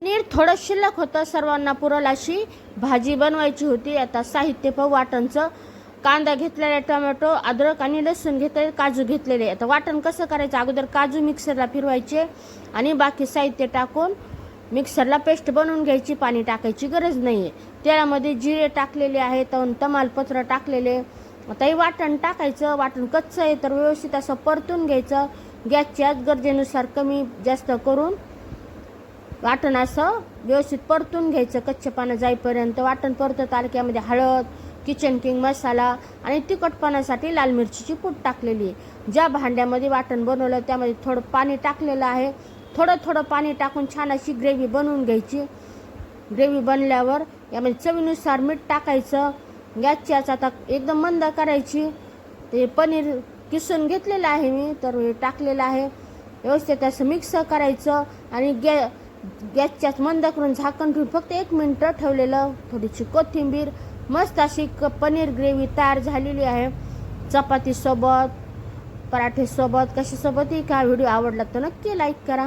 पनीर थोडं शिल्लक होतं, सर्वांना पुरल अशी भाजी बनवायची होती. आता साहित्य पाहू वाटणचं. कांदा घेतलेला, टोमॅटो, अद्रक आणि लसूण घेतलेले, काजू घेतलेले. आता वाटण कसं करायचं, अगोदर काजू मिक्सरला फिरवायचे आणि बाकी साहित्य टाकून मिक्सरला पेस्ट बनवून घ्यायची. पाणी टाकायची गरज नाही आहे. तेलामध्ये जिरे टाकलेले आहेत, तमालपत्र टाकलेले. आता हे वाटण टाकायचं. वाटण कच्चं आहे तर व्यवस्थित असं परतून घ्यायचं. गॅसची आच गरजेनुसार कमी जास्त करून वाटण असं व्यवस्थित परतून घ्यायचं कच्चेपणा जाईपर्यंत. वाटण परतत आलं की यामध्ये हळद, किचन किंग मसाला आणि तिखटपणासाठी लाल मिरचीची पूड टाकलेली आहे. ज्या भांड्यामध्ये वाटण बनवलं त्यामध्ये थोडं पाणी टाकलेलं आहे. थोडं पाणी टाकून छान अशी ग्रेव्ही बनवून घ्यायची. ग्रेव्ही बनल्यावर यामध्ये चवीनुसार मीठ टाकायचं. गॅसची आच आता एकदम मंद करायची. ते पनीर किसून घेतलेलं आहे मी, तर टाकलेलं आहे. व्यवस्थित असं मिक्स करायचं आणि गॅसची आच मंद करून झाकण ठेवून फक्त 1 मिनिट ठेवलेलं. थोडीशी कोथिंबीर. मस्त अशी पनीर ग्रेव्ही तयार झालेली आहे. चपातीसोबत, पराठेसोबत, कशासोबतही. का व्हिडिओ आवडला तर नक्की लाईक करा.